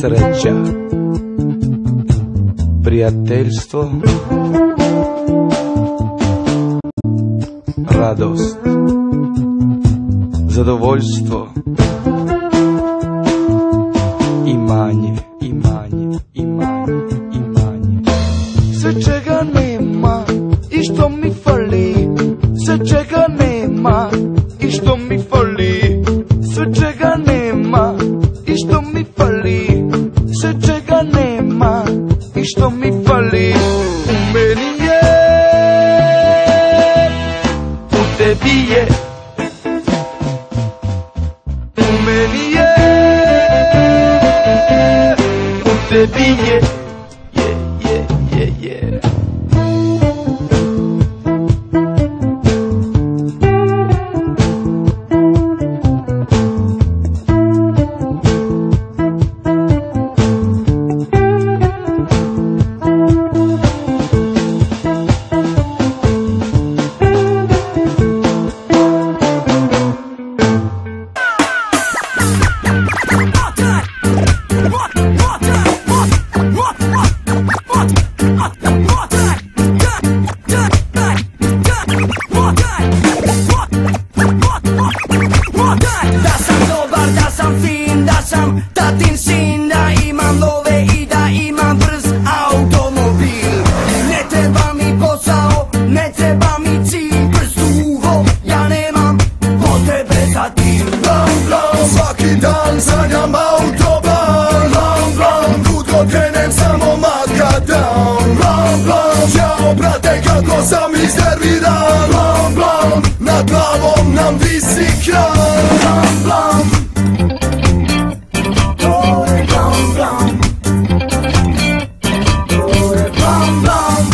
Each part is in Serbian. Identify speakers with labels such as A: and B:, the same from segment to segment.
A: sreća, prijateljstvo, radost, zadovoljstvo, imanje, imanje, imanje, imanje. Sve čega nema i što mi fali, sve čega nema i što mi fali, sve čega nema i što mi fali, sve čega nema i što mi fali. U meni je, u tebi je, u meni je, u tebi je, je. Nad glavom nam visi kran. Blam, to je blam, blam. To je blam, blam.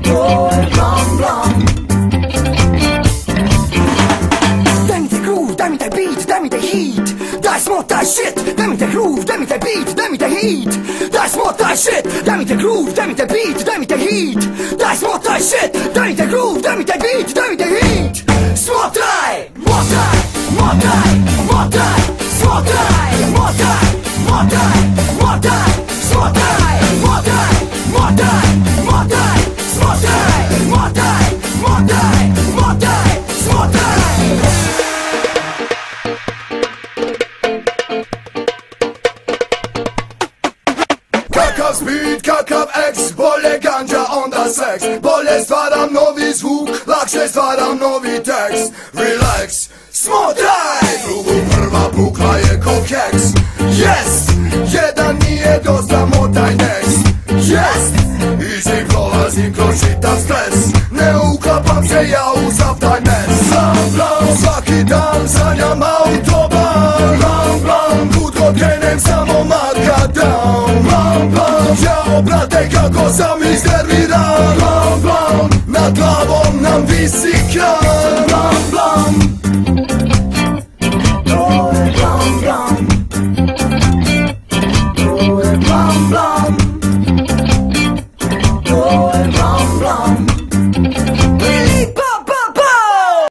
A: To je blam, blam. Daj mi taj groove, daj mi taj beat, daj mi taj heat. Daj smotaj shit, daj mi taj groove, daj mi taj beat, daj mi taj heat. Daj smotaj shit, daj mi taj groove, daj mi taj beat, daj mi taj heat. Daj smotaj shit, daj mi taj groove, daj mi taj beat, daj mi taj heat. Smotaj, motaj, motaj, motaj, smotaj, motaj, motaj, motaj, smotaj, motaj, motaj, motaj, smotaj, motaj, motaj, motaj, smotaj. Kakav speed, kakav X, bolje ganja, onda seks. Bolje stvaram novi zvuk, lakše stvaram novi tekst. Relax, smotaj! Drugu prva bukla je ko keks. Yes, jedan nije dosta, motaj next. Yes, easy prolazim kroz čitav stres. Ne uklapam se ja u sav taj mes. Blam, blam, svaki dan sanjam autoban. Blam, blam, kud god krenem samo makadam. Blam, blam, jao brate kako sam iznerviran. Blam, blam, nad glavom nam visi kran. Blam, blam.